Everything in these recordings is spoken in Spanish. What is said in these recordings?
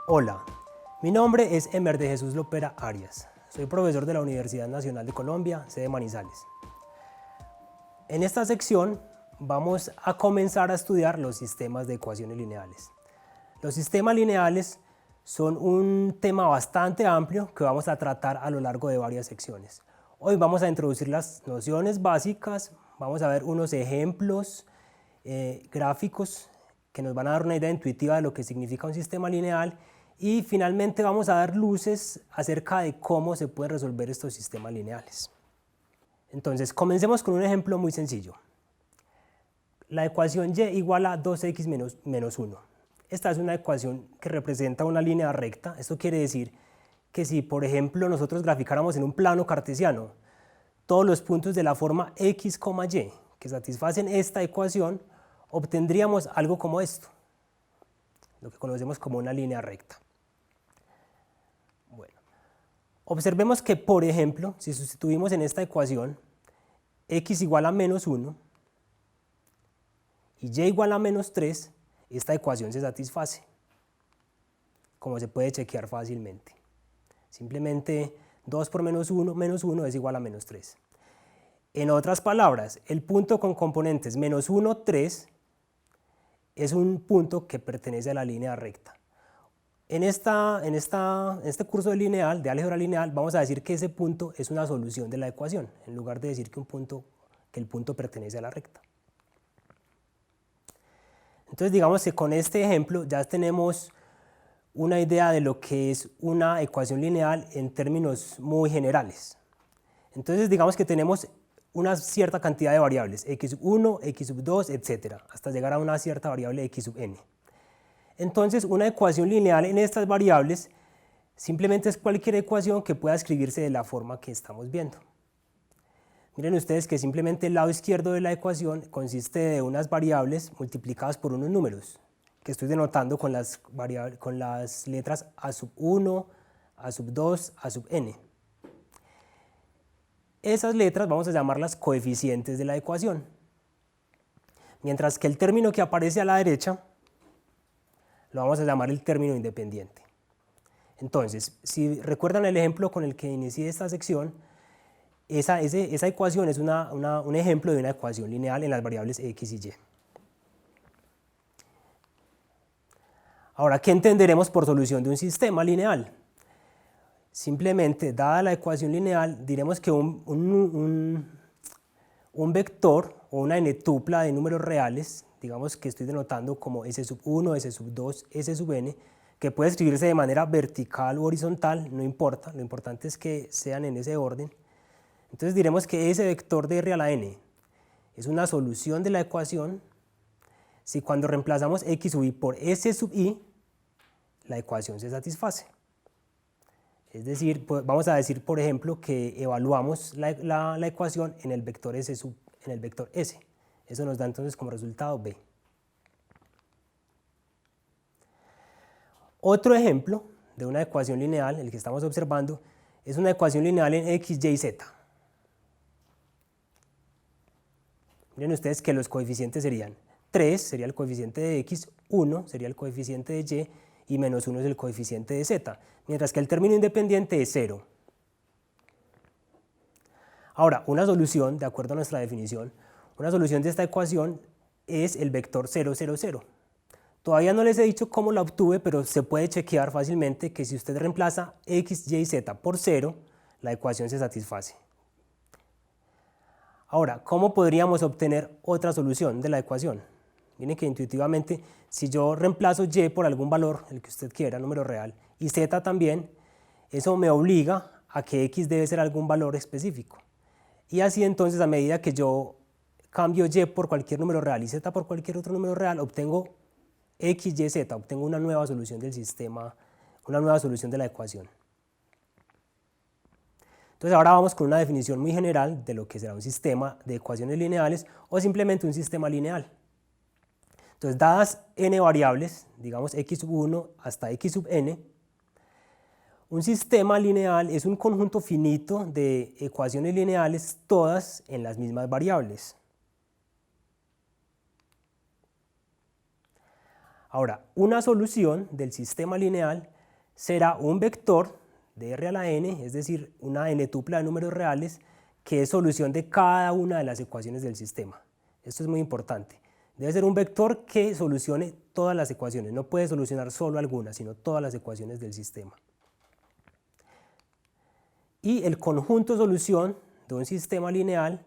Hola, mi nombre es Emer de Jesús Lopera Arias. Soy profesor de la Universidad Nacional de Colombia, sede Manizales. En esta sección vamos a comenzar a estudiar los sistemas de ecuaciones lineales. Los sistemas lineales son un tema bastante amplio que vamos a tratar a lo largo de varias secciones. Hoy vamos a introducir las nociones básicas, vamos a ver unos ejemplos gráficos que nos van a dar una idea intuitiva de lo que significa un sistema lineal y finalmente vamos a dar luces acerca de cómo se pueden resolver estos sistemas lineales. Entonces, comencemos con un ejemplo muy sencillo. La ecuación y igual a 2x menos 1. Esta es una ecuación que representa una línea recta. Esto quiere decir que si, por ejemplo, nosotros graficáramos en un plano cartesiano todos los puntos de la forma x, y que satisfacen esta ecuación, obtendríamos algo como esto, lo que conocemos como una línea recta. Bueno, observemos que, por ejemplo, si sustituimos en esta ecuación x igual a menos 1 y y igual a menos 3, esta ecuación se satisface, como se puede chequear fácilmente. Simplemente 2 por menos 1 es igual a menos 3. En otras palabras, el punto con componentes menos 1, 3 es un punto que pertenece a la línea recta. En este curso de lineal, de álgebra lineal, vamos a decir que ese punto es una solución de la ecuación, en lugar de decir que el punto pertenece a la recta. Entonces, digamos que con este ejemplo ya tenemos una idea de lo que es una ecuación lineal en términos muy generales. Entonces, digamos que tenemos una cierta cantidad de variables, x1, x2, etc., hasta llegar a una cierta variable x sub n. Entonces, una ecuación lineal en estas variables simplemente es cualquier ecuación que pueda escribirse de la forma que estamos viendo. Miren ustedes que simplemente el lado izquierdo de la ecuación consiste de unas variables multiplicadas por unos números, que estoy denotando con las letras a sub 1, a sub 2, a sub n. Esas letras vamos a llamarlas coeficientes de la ecuación, mientras que el término que aparece a la derecha lo vamos a llamar el término independiente. Entonces, si recuerdan el ejemplo con el que inicié esta sección, esa ecuación es un ejemplo de una ecuación lineal en las variables x y y. Ahora, ¿qué entenderemos por solución de un sistema lineal? Simplemente, dada la ecuación lineal, diremos que un vector o una n-tupla de números reales, digamos que estoy denotando como s sub 1, s sub 2, s sub n, que puede escribirse de manera vertical u horizontal, no importa, lo importante es que sean en ese orden. Entonces diremos que ese vector de r a la n es una solución de la ecuación si cuando reemplazamos x sub i por s sub i, la ecuación se satisface. Es decir, vamos a decir, por ejemplo, que evaluamos la ecuación en el vector s. Eso nos da entonces como resultado b. Otro ejemplo de una ecuación lineal, el que estamos observando, es una ecuación lineal en x, y, z. Miren ustedes que los coeficientes serían 3, sería el coeficiente de x, 1 sería el coeficiente de y menos 1 es el coeficiente de z, mientras que el término independiente es 0. Ahora, una solución, de acuerdo a nuestra definición, una solución de esta ecuación es el vector 0, 0, 0. Todavía no les he dicho cómo la obtuve, pero se puede chequear fácilmente que si usted reemplaza x, y, z por 0, la ecuación se satisface. Ahora, ¿cómo podríamos obtener otra solución de la ecuación? Miren que intuitivamente, si yo reemplazo y por algún valor, el que usted quiera, número real, y z también, eso me obliga a que x debe ser algún valor específico. Y así entonces, a medida que yo cambio y por cualquier número real y z por cualquier otro número real, obtengo x, y, z, obtengo una nueva solución del sistema, una nueva solución de la ecuación. Entonces ahora vamos con una definición muy general de lo que será un sistema de ecuaciones lineales o simplemente un sistema lineal. Entonces, dadas n variables, digamos x sub 1 hasta x sub n, un sistema lineal es un conjunto finito de ecuaciones lineales, todas en las mismas variables. Ahora, una solución del sistema lineal será un vector de R a la n, es decir, una n-tupla de números reales, que es solución de cada una de las ecuaciones del sistema. Esto es muy importante. Debe ser un vector que solucione todas las ecuaciones, no puede solucionar solo algunas, sino todas las ecuaciones del sistema. Y el conjunto solución de un sistema lineal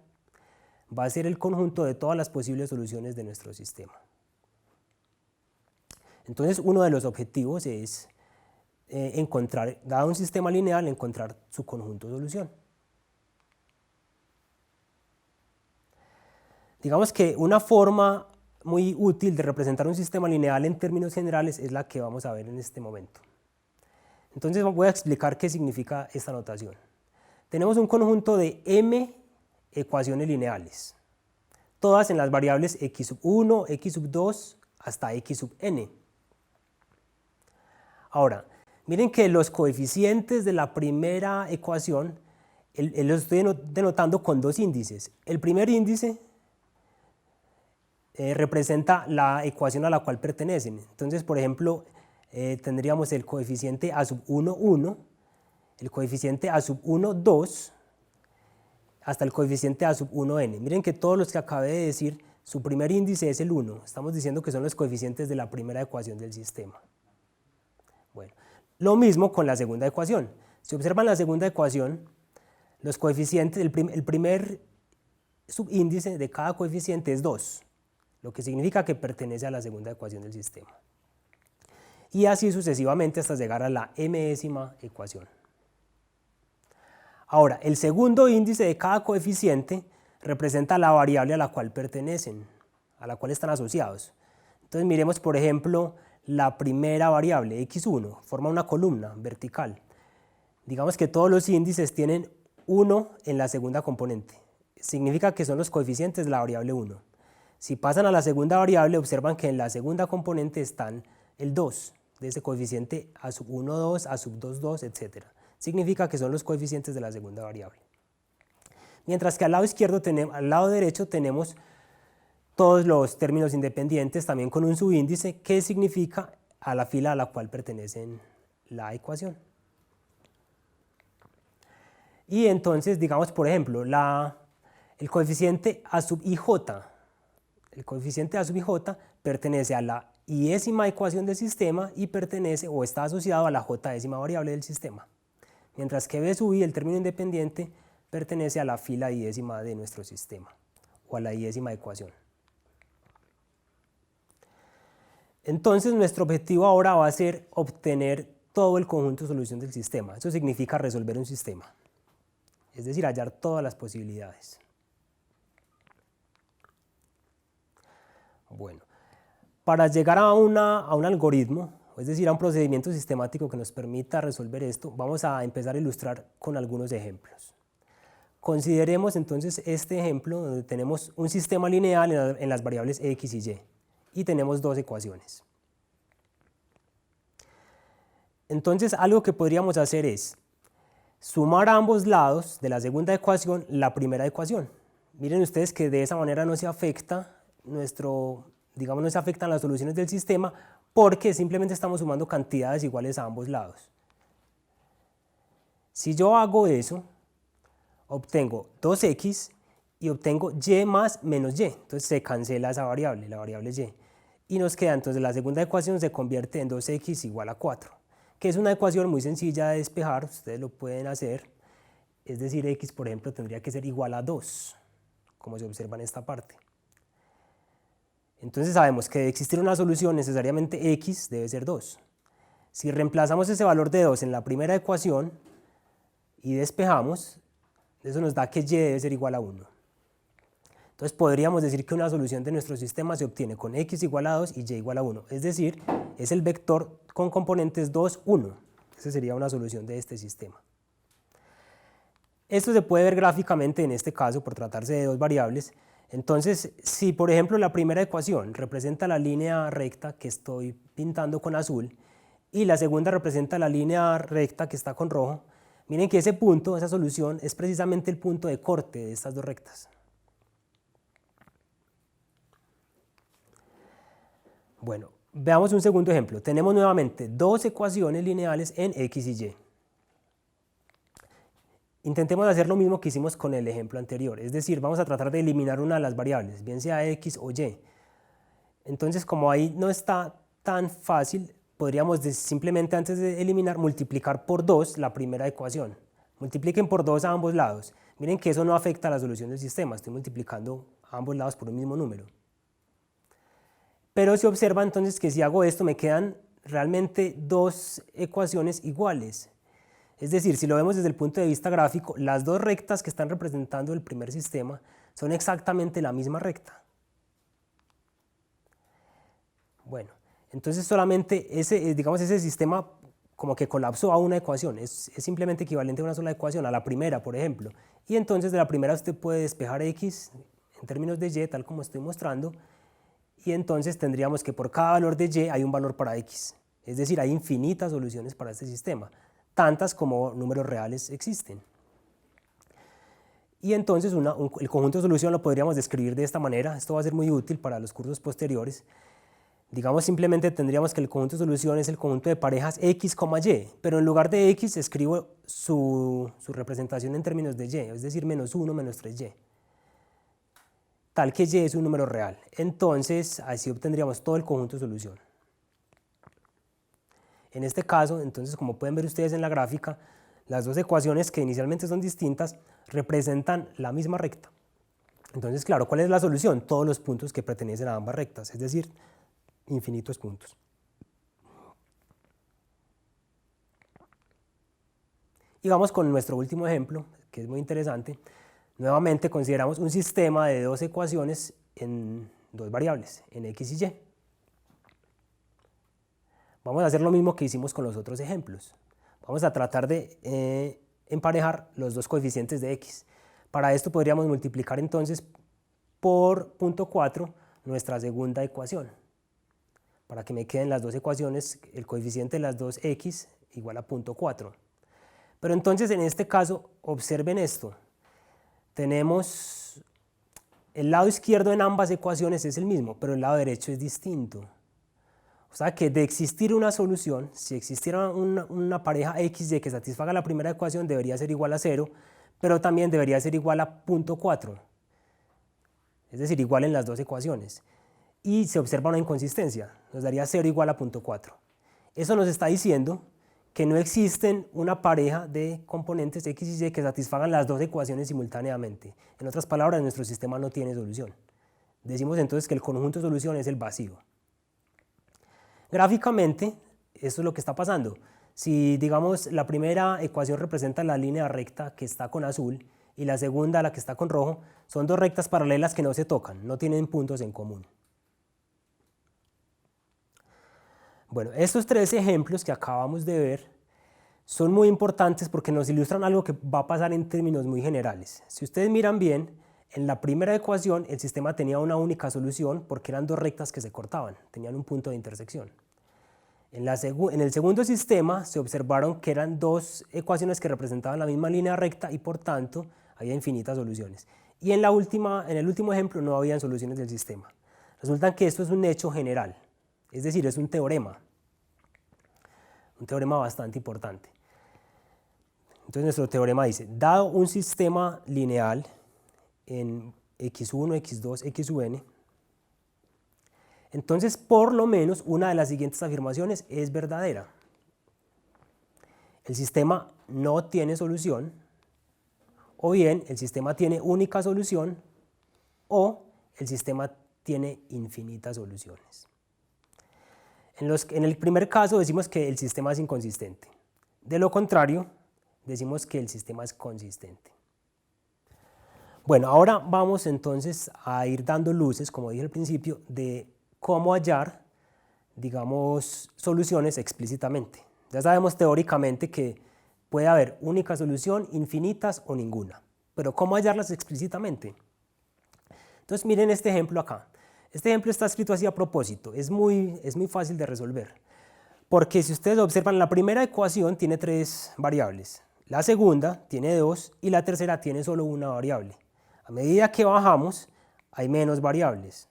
va a ser el conjunto de todas las posibles soluciones de nuestro sistema. Entonces, uno de los objetivos es encontrar, dado un sistema lineal, encontrar su conjunto solución. Digamos que una forma muy útil de representar un sistema lineal en términos generales es la que vamos a ver en este momento. Entonces voy a explicar qué significa esta notación. Tenemos un conjunto de m ecuaciones lineales, todas en las variables x1, x2 hasta x sub n. Ahora, miren que los coeficientes de la primera ecuación los estoy denotando con dos índices. El primer índice representa la ecuación a la cual pertenecen. Entonces, por ejemplo, tendríamos el coeficiente a sub 1, 1, el coeficiente a sub 1, 2, hasta el coeficiente a sub 1n. Miren que todos los que acabé de decir, su primer índice es el 1. Estamos diciendo que son los coeficientes de la primera ecuación del sistema. Bueno, lo mismo con la segunda ecuación. Si observan la segunda ecuación, los coeficientes, el primer subíndice de cada coeficiente es 2, lo que significa que pertenece a la segunda ecuación del sistema. Y así sucesivamente hasta llegar a la m-ésima ecuación. Ahora, el segundo índice de cada coeficiente representa la variable a la cual pertenecen, a la cual están asociados. Entonces miremos, por ejemplo, la primera variable, x1, forma una columna vertical. Digamos que todos los índices tienen 1 en la segunda componente. Significa que son los coeficientes de la variable 1. Si pasan a la segunda variable, observan que en la segunda componente están el 2, de ese coeficiente a sub 1, 2, a sub 2, 2, etc. Significa que son los coeficientes de la segunda variable. Mientras que al lado derecho tenemos todos los términos independientes, también con un subíndice, que significa a la fila a la cual pertenecen la ecuación. Y entonces, digamos, por ejemplo, el coeficiente a sub ij, el coeficiente a sub ij pertenece a la i-ésima ecuación del sistema y pertenece o está asociado a la j-ésima variable del sistema. Mientras que b sub i, el término independiente, pertenece a la fila i-ésima de nuestro sistema o a la i-ésima ecuación. Entonces nuestro objetivo ahora va a ser obtener todo el conjunto de solución del sistema. Eso significa resolver un sistema, es decir, hallar todas las posibilidades. Bueno, para llegar a un algoritmo, es decir, a un procedimiento sistemático que nos permita resolver esto, vamos a empezar a ilustrar con algunos ejemplos. Consideremos entonces este ejemplo donde tenemos un sistema lineal en las variables x y y tenemos dos ecuaciones. Entonces, algo que podríamos hacer es sumar a ambos lados de la segunda ecuación la primera ecuación. Miren ustedes que de esa manera no se afecta no se afectan las soluciones del sistema porque simplemente estamos sumando cantidades iguales a ambos lados. Si yo hago eso, obtengo 2x y obtengo y más menos y. Entonces se cancela esa variable, la variable y. Y nos queda entonces la segunda ecuación se convierte en 2x igual a 4, que es una ecuación muy sencilla de despejar, ustedes lo pueden hacer. Es decir, x, por ejemplo, tendría que ser igual a 2, como se observa en esta parte. Entonces sabemos que de existir una solución necesariamente x debe ser 2. Si reemplazamos ese valor de 2 en la primera ecuación y despejamos, eso nos da que y debe ser igual a 1. Entonces podríamos decir que una solución de nuestro sistema se obtiene con x igual a 2 y y igual a 1. Es decir, es el vector con componentes 2, 1. Esa sería una solución de este sistema. Esto se puede ver gráficamente en este caso por tratarse de dos variables. Entonces, si por ejemplo la primera ecuación representa la línea recta que estoy pintando con azul y la segunda representa la línea recta que está con rojo, miren que ese punto, esa solución, es precisamente el punto de corte de estas dos rectas. Bueno, Veamos un segundo ejemplo. Tenemos nuevamente dos ecuaciones lineales en x y y. Intentemos hacer lo mismo que hicimos con el ejemplo anterior, es decir, vamos a tratar de eliminar una de las variables, bien sea x o y. Entonces, como ahí no está tan fácil, podríamos simplemente antes de eliminar multiplicar por 2 la primera ecuación. Multipliquen por 2 a ambos lados. Miren que eso no afecta a la solución del sistema, estoy multiplicando a ambos lados por un mismo número. Pero se observa entonces que si hago esto me quedan realmente dos ecuaciones iguales. Es decir, si lo vemos desde el punto de vista gráfico, las dos rectas que están representando el primer sistema son exactamente la misma recta. Bueno, entonces solamente ese sistema como que colapsó a una ecuación, es simplemente equivalente a una sola ecuación, a la primera, por ejemplo. Y entonces de la primera usted puede despejar x en términos de y, tal como estoy mostrando, y entonces tendríamos que por cada valor de y hay un valor para x. Es decir, hay infinitas soluciones para este sistema, tantas como números reales existen. Y entonces el conjunto de solución lo podríamos describir de esta manera. Esto va a ser muy útil para los cursos posteriores. Digamos, simplemente tendríamos que el conjunto de solución es el conjunto de parejas x, y, pero en lugar de x escribo su representación en términos de y, es decir, menos 1 menos 3y, tal que y es un número real. Entonces, así obtendríamos todo el conjunto de solución. En este caso, entonces, como pueden ver ustedes en la gráfica, las dos ecuaciones que inicialmente son distintas representan la misma recta. Entonces, claro, ¿cuál es la solución? Todos los puntos que pertenecen a ambas rectas, es decir, infinitos puntos. Y vamos con nuestro último ejemplo, que es muy interesante. Nuevamente consideramos un sistema de dos ecuaciones en dos variables, en x y y. Vamos a hacer lo mismo que hicimos con los otros ejemplos. Vamos a tratar de emparejar los dos coeficientes de x. Para esto podríamos multiplicar entonces por 0.4 nuestra segunda ecuación, para que me queden las dos ecuaciones, el coeficiente de las dos x igual a 0.4. Pero entonces en este caso, observen esto. Tenemos el lado izquierdo en ambas ecuaciones es el mismo, pero el lado derecho es distinto. O sea que de existir una solución, si existiera una pareja x y que satisfaga la primera ecuación, debería ser igual a 0, pero también debería ser igual a 0.4. Es decir, igual en las dos ecuaciones. Y se observa una inconsistencia, nos daría 0 igual a 0.4. Eso nos está diciendo que no existen una pareja de componentes x y y que satisfagan las dos ecuaciones simultáneamente. En otras palabras, nuestro sistema no tiene solución. Decimos entonces que el conjunto de solución es el vacío. Gráficamente, esto es lo que está pasando. Si, digamos, la primera ecuación representa la línea recta que está con azul y la segunda, la que está con rojo, son dos rectas paralelas que no se tocan, no tienen puntos en común. Bueno, estos tres ejemplos que acabamos de ver son muy importantes porque nos ilustran algo que va a pasar en términos muy generales. Si ustedes miran bien, en la primera ecuación el sistema tenía una única solución porque eran dos rectas que se cortaban, tenían un punto de intersección. En el segundo sistema se observaron que eran dos ecuaciones que representaban la misma línea recta y por tanto había infinitas soluciones. Y en el último ejemplo no habían soluciones del sistema. Resulta que esto es un hecho general, es decir, es un teorema bastante importante. Entonces nuestro teorema dice, dado un sistema lineal en x1, x2, xn, entonces por lo menos una de las siguientes afirmaciones es verdadera. El sistema no tiene solución, o bien el sistema tiene única solución, o el sistema tiene infinitas soluciones. En el primer caso decimos que el sistema es inconsistente. De lo contrario, decimos que el sistema es consistente. Bueno, ahora vamos entonces a ir dando luces, como dije al principio, de cómo hallar, digamos, soluciones explícitamente. Ya sabemos teóricamente que puede haber única solución, infinitas o ninguna, pero ¿cómo hallarlas explícitamente? Entonces miren este ejemplo acá. Este ejemplo está escrito así a propósito, es muy fácil de resolver, porque si ustedes observan, la primera ecuación tiene 3 variables, la segunda tiene 2 y la tercera tiene solo una variable. A medida que bajamos, hay menos variables.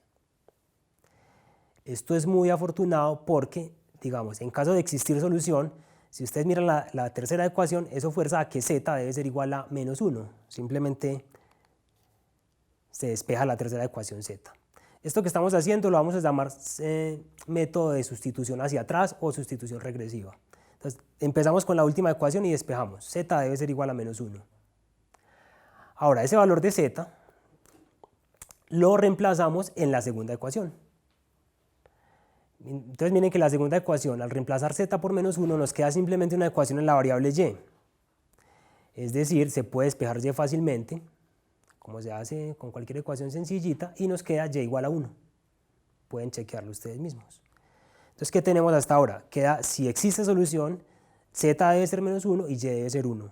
Esto es muy afortunado porque, digamos, en caso de existir solución, si ustedes miran la tercera ecuación, eso fuerza a que z debe ser igual a menos 1. Simplemente se despeja la tercera ecuación z. Esto que estamos haciendo lo vamos a llamar método de sustitución hacia atrás o sustitución regresiva. Entonces, empezamos con la última ecuación y despejamos. Z debe ser igual a menos 1. Ahora, ese valor de z lo reemplazamos en la segunda ecuación. Entonces miren que la segunda ecuación, al reemplazar z por menos 1, nos queda simplemente una ecuación en la variable y. Es decir, se puede despejar y fácilmente, como se hace con cualquier ecuación sencillita, y nos queda y igual a 1. Pueden chequearlo ustedes mismos. Entonces, ¿qué tenemos hasta ahora? Queda, si existe solución, z debe ser menos 1 y y debe ser 1.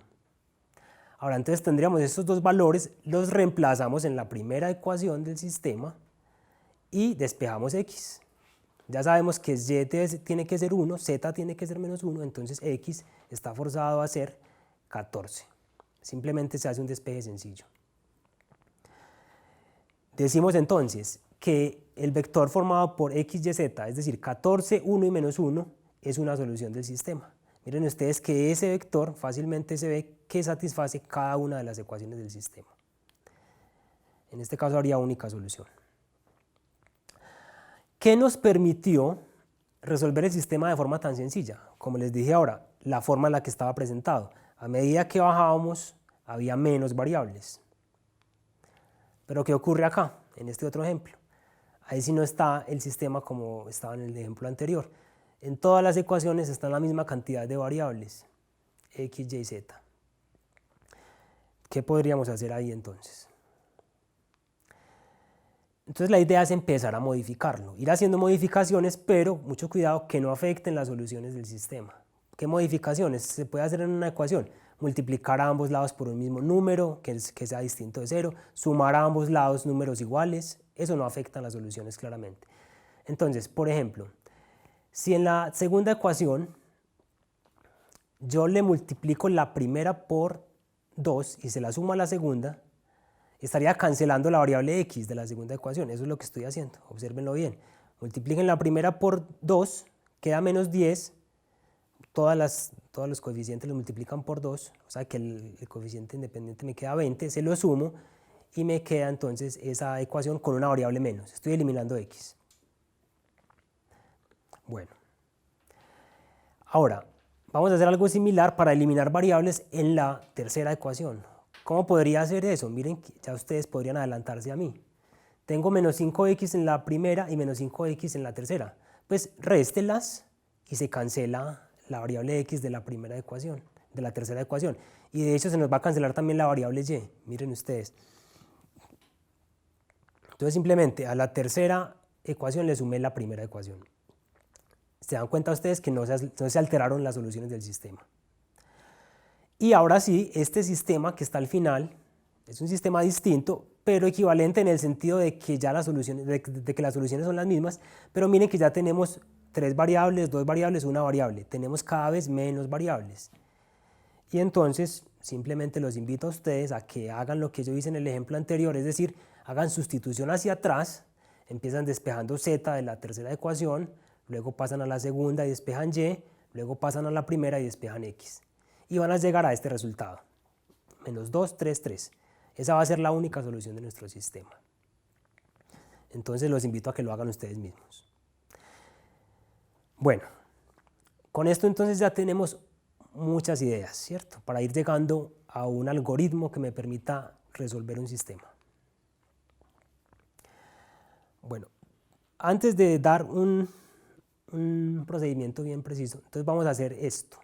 Ahora, entonces tendríamos estos dos valores, los reemplazamos en la primera ecuación del sistema y despejamos x. Ya sabemos que y tiene que ser 1, z tiene que ser menos 1, entonces x está forzado a ser 14. Simplemente se hace un despeje sencillo. Decimos entonces que el vector formado por x, y, z, es decir, 14, 1 y menos 1, es una solución del sistema. Miren ustedes que ese vector fácilmente se ve que satisface cada una de las ecuaciones del sistema. En este caso habría única solución. ¿Qué nos permitió resolver el sistema de forma tan sencilla? Como les dije ahora, la forma en la que estaba presentado. A medida que bajábamos, había menos variables. Pero ¿qué ocurre acá, en este otro ejemplo? Ahí sí no está el sistema como estaba en el ejemplo anterior. En todas las ecuaciones está la misma cantidad de variables, x, y, z. ¿Qué podríamos hacer ahí entonces? Entonces la idea es empezar a modificarlo, ir haciendo modificaciones, pero mucho cuidado que no afecten las soluciones del sistema. ¿Qué modificaciones se puede hacer en una ecuación? Multiplicar a ambos lados por un mismo número, que sea distinto de 0, sumar a ambos lados números iguales, eso no afecta a las soluciones claramente. Entonces, por ejemplo, si en la segunda ecuación yo le multiplico la primera por 2 y se la sumo a la segunda, estaría cancelando la variable x de la segunda ecuación. Eso es lo que estoy haciendo, obsérvenlo bien. Multipliquen la primera por 2, queda menos 10, todos los coeficientes los multiplican por 2, o sea que el coeficiente independiente me queda 20, se lo sumo y me queda entonces esa ecuación con una variable menos. Estoy eliminando x. Bueno, ahora vamos a hacer algo similar para eliminar variables en la tercera ecuación. ¿Cómo podría hacer eso? Miren, ya ustedes podrían adelantarse a mí. Tengo menos 5x en la primera y menos 5x en la tercera. Pues réstelas y se cancela la variable x de la primera ecuación, de la tercera ecuación. Y de hecho se nos va a cancelar también la variable y. Miren ustedes. Entonces simplemente a la tercera ecuación le sumé la primera ecuación. Se dan cuenta ustedes que no se alteraron las soluciones del sistema. Y ahora sí, este sistema que está al final es un sistema distinto, pero equivalente en el sentido de que ya las soluciones, de que las soluciones son las mismas, pero miren que ya tenemos 3 variables, 2 variables, una variable. Tenemos cada vez menos variables. Y entonces simplemente los invito a ustedes a que hagan lo que yo hice en el ejemplo anterior, es decir, hagan sustitución hacia atrás, empiezan despejando z de la tercera ecuación, luego pasan a la segunda y despejan y, luego pasan a la primera y despejan x. Y van a llegar a este resultado, menos 2, 3, 3. Esa va a ser la única solución de nuestro sistema. Entonces los invito a que lo hagan ustedes mismos. Bueno, con esto entonces ya tenemos muchas ideas, ¿cierto? Para ir llegando a un algoritmo que me permita resolver un sistema. Bueno, antes de dar un procedimiento bien preciso, entonces vamos a hacer esto.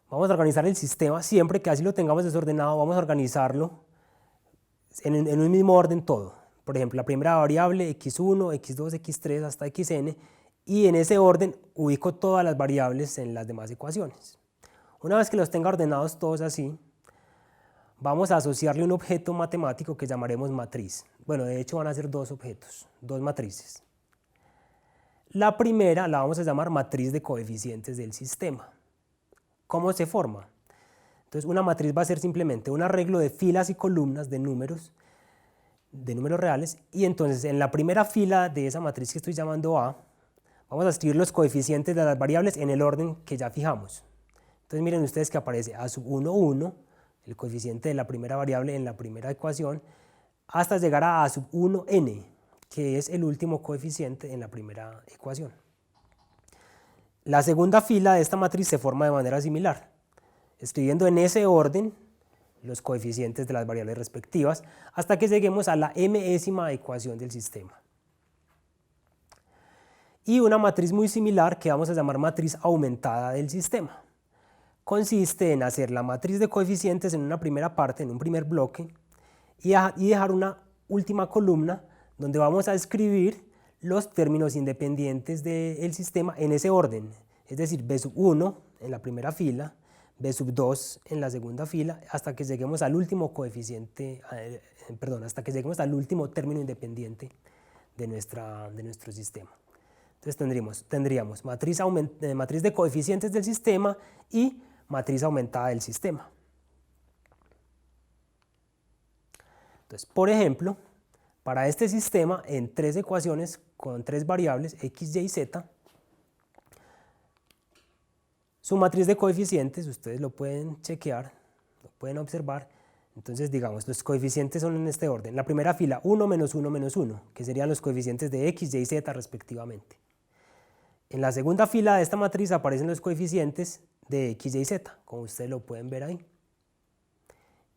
Vamos a organizar el sistema, siempre que así lo tengamos desordenado, vamos a organizarlo en un mismo orden todo. Por ejemplo, la primera variable, x1, x2, x3 hasta xn, y en ese orden ubico todas las variables en las demás ecuaciones. Una vez que los tenga ordenados todos así, vamos a asociarle un objeto matemático que llamaremos matriz. Bueno, de hecho van a ser dos objetos, dos matrices. La primera la vamos a llamar matriz de coeficientes del sistema. ¿Cómo se forma? Entonces una matriz va a ser simplemente un arreglo de filas y columnas de números de números reales, y entonces en la primera fila de esa matriz que estoy llamando A, vamos a escribir los coeficientes de las variables en el orden que ya fijamos. Entonces miren ustedes que aparece A sub 1, 1, el coeficiente de la primera variable en la primera ecuación, hasta llegar a sub 1n, que es el último coeficiente en la primera ecuación. La segunda fila de esta matriz se forma de manera similar, escribiendo en ese orden los coeficientes de las variables respectivas, hasta que lleguemos a la mésima ecuación del sistema. Y una matriz muy similar que vamos a llamar matriz aumentada del sistema. Consiste en hacer la matriz de coeficientes en una primera parte, en un primer bloque, y dejar una última columna donde vamos a escribir los términos independientes del sistema en ese orden, es decir, B sub 1 en la primera fila, B sub 2 en la segunda fila, hasta que lleguemos al último coeficiente, hasta que lleguemos al último término independiente de nuestro sistema. Entonces tendríamos matriz de coeficientes del sistema y matriz aumentada del sistema. Entonces, por ejemplo, para este sistema, en tres ecuaciones con tres variables, x, y y z, su matriz de coeficientes, ustedes lo pueden chequear, lo pueden observar. Entonces, digamos, los coeficientes son en este orden. La primera fila, 1, menos 1, menos 1, que serían los coeficientes de x, y y z respectivamente. En la segunda fila de esta matriz aparecen los coeficientes de x, y y z, como ustedes lo pueden ver ahí.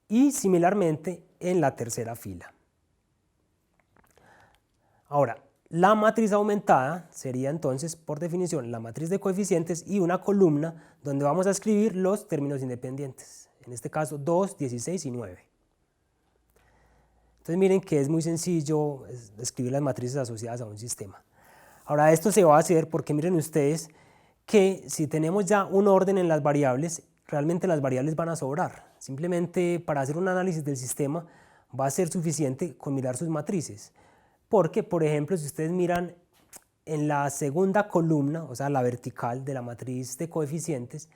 Y similarmente en la tercera fila. Ahora, la matriz aumentada sería entonces, por definición, la matriz de coeficientes y una columna donde vamos a escribir los términos independientes. En este caso, 2, 16 y 9. Entonces miren que es muy sencillo escribir las matrices asociadas a un sistema. Ahora esto se va a hacer porque miren ustedes que si tenemos ya un orden en las variables, realmente las variables van a sobrar. Simplemente para hacer un análisis del sistema va a ser suficiente con mirar sus matrices. Porque, por ejemplo, si ustedes miran en la segunda columna, o sea, la vertical de la matriz de coeficientes,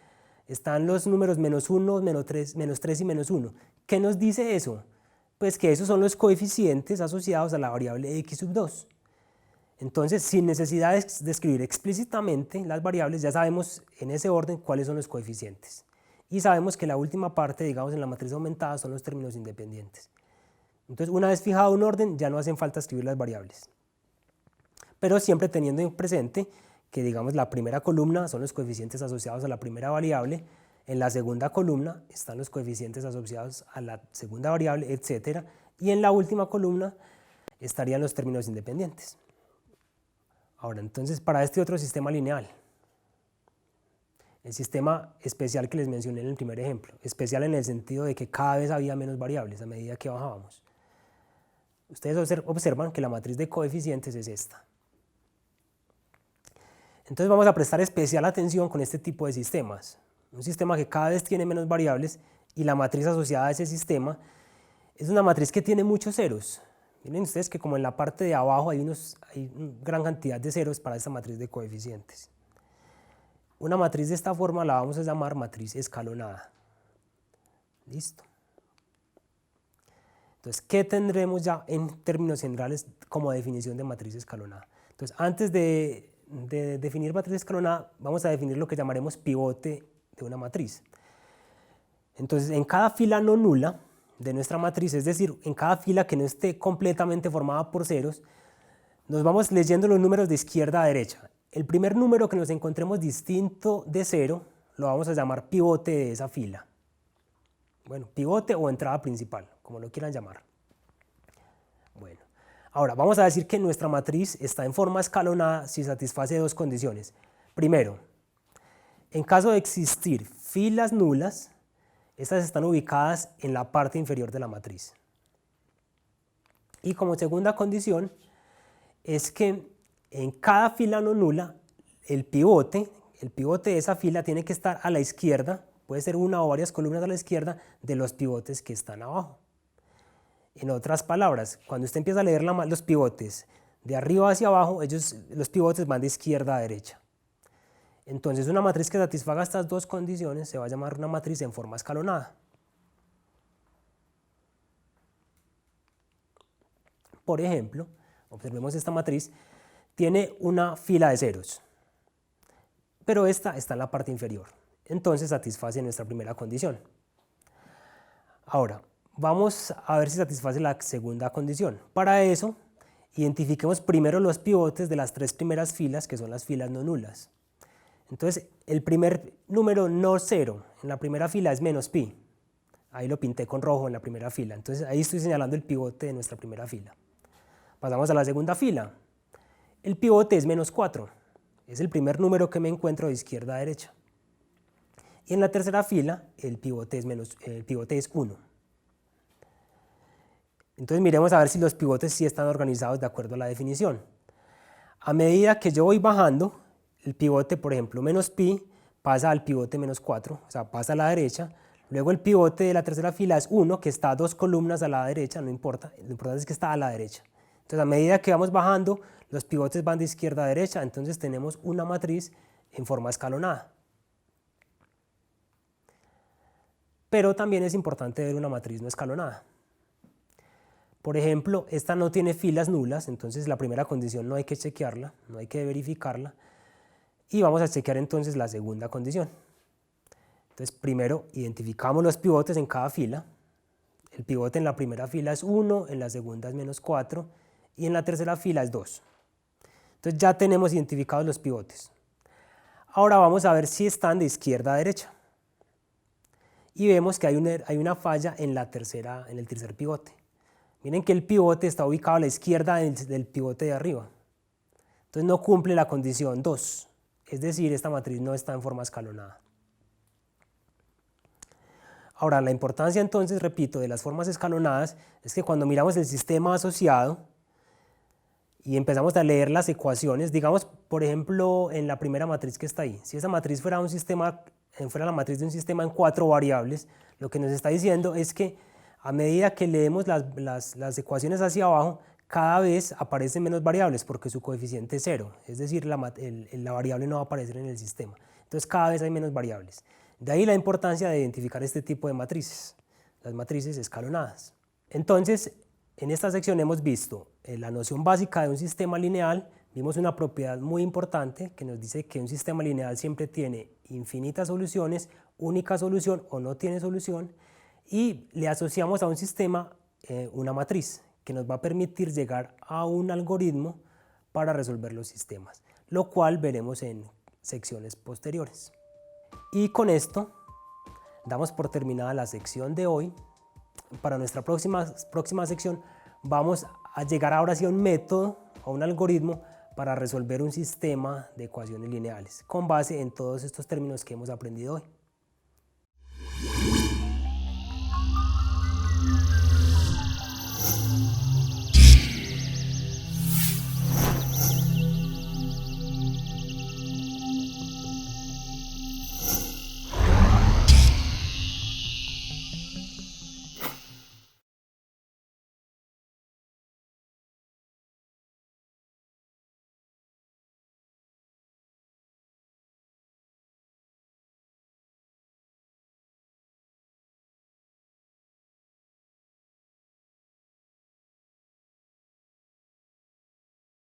están los números menos 1, menos 3 y menos 1. ¿Qué nos dice eso? Pues que esos son los coeficientes asociados a la variable x sub 2. Entonces, sin necesidad de escribir explícitamente las variables, ya sabemos en ese orden cuáles son los coeficientes. Y sabemos que la última parte, digamos, en la matriz aumentada son los términos independientes. Entonces, una vez fijado un orden, ya no hacen falta escribir las variables. Pero siempre teniendo en presente que, digamos, la primera columna son los coeficientes asociados a la primera variable, en la segunda columna están los coeficientes asociados a la segunda variable, etc. Y en la última columna estarían los términos independientes. Ahora, entonces, para este otro sistema lineal, el sistema especial que les mencioné en el primer ejemplo, especial en el sentido de que cada vez había menos variables a medida que bajábamos. Ustedes observan que la matriz de coeficientes es esta. Entonces vamos a prestar especial atención con este tipo de sistemas. Un sistema que cada vez tiene menos variables y la matriz asociada a ese sistema es una matriz que tiene muchos ceros. Miren ustedes que como en la parte de abajo hay una gran cantidad de ceros para esta matriz de coeficientes. Una matriz de esta forma la vamos a llamar matriz escalonada. Listo. Entonces, ¿qué tendremos ya en términos generales como definición de matriz escalonada? Entonces, antes de definir matriz escalonada, vamos a definir lo que llamaremos pivote de una matriz. Entonces, en cada fila no nula de nuestra matriz, es decir, en cada fila que no esté completamente formada por ceros, nos vamos leyendo los números de izquierda a derecha. El primer número que nos encontremos distinto de 0 lo vamos a llamar pivote de esa fila. Bueno, pivote o entrada principal, como lo quieran llamar. Bueno, ahora vamos a decir que nuestra matriz está en forma escalonada si satisface dos condiciones. Primero, en caso de existir filas nulas, estas están ubicadas en la parte inferior de la matriz. Y como segunda condición, es que en cada fila no nula, el pivote de esa fila tiene que estar a la izquierda, puede ser una o varias columnas a la izquierda de los pivotes que están abajo. En otras palabras, cuando usted empieza a leer los pivotes de arriba hacia abajo, los pivotes van de izquierda a derecha. Entonces, una matriz que satisfaga estas dos condiciones se va a llamar una matriz en forma escalonada. por ejemplo, observemos esta matriz, tiene una fila de ceros, pero esta está en la parte inferior, entonces satisface nuestra primera condición. Ahora, vamos a ver si satisface la segunda condición. Para eso, identifiquemos primero los pivotes de las tres primeras filas, que son las filas no nulas. Entonces, el primer número no cero en la primera fila es menos pi. Ahí lo pinté con rojo en la primera fila. Entonces, ahí estoy señalando el pivote de nuestra primera fila. Pasamos a la segunda fila. El pivote es menos 4. Es el primer número que me encuentro de izquierda a derecha. Y en la tercera fila, el pivote es 1. Entonces, miremos a ver si los pivotes sí están organizados de acuerdo a la definición. A medida que yo voy bajando, el pivote, por ejemplo, menos pi, pasa al pivote menos 4, o sea, pasa a la derecha. Luego el pivote de la tercera fila es 1, que está a 2 columnas a la derecha, no importa, lo importante es que está a la derecha. Entonces, a medida que vamos bajando, los pivotes van de izquierda a derecha, entonces tenemos una matriz en forma escalonada. Pero también es importante ver una matriz no escalonada. Por ejemplo, esta no tiene filas nulas, entonces la primera condición no hay que chequearla, no hay que verificarla. Y vamos a chequear entonces la segunda condición. Entonces, primero identificamos los pivotes en cada fila. El pivote en la primera fila es 1, en la segunda es menos 4 y en la tercera fila es 2. Entonces ya tenemos identificados los pivotes. Ahora vamos a ver si están de izquierda a derecha. Y vemos que hay una falla en el tercer pivote. Miren que el pivote está ubicado a la izquierda del pivote de arriba. Entonces no cumple la condición 2. Es decir, esta matriz no está en forma escalonada. Ahora, la importancia entonces, repito, de las formas escalonadas es que cuando miramos el sistema asociado y empezamos a leer las ecuaciones, digamos, por ejemplo, en la primera matriz que está ahí, si esa matriz fuera la matriz de un sistema en 4 variables, lo que nos está diciendo es que a medida que leemos las ecuaciones hacia abajo, cada vez aparecen menos variables porque su coeficiente es 0, es decir, la variable no va a aparecer en el sistema. Entonces cada vez hay menos variables. De ahí la importancia de identificar este tipo de matrices, las matrices escalonadas. Entonces, en esta sección hemos visto la noción básica de un sistema lineal, vimos una propiedad muy importante que nos dice que un sistema lineal siempre tiene infinitas soluciones, única solución o no tiene solución, y le asociamos a un sistema una matriz que nos va a permitir llegar a un algoritmo para resolver los sistemas, lo cual veremos en secciones posteriores. Y con esto damos por terminada la sección de hoy. Para nuestra próxima sección vamos a llegar ahora sí a un método, a un algoritmo para resolver un sistema de ecuaciones lineales con base en todos estos términos que hemos aprendido hoy.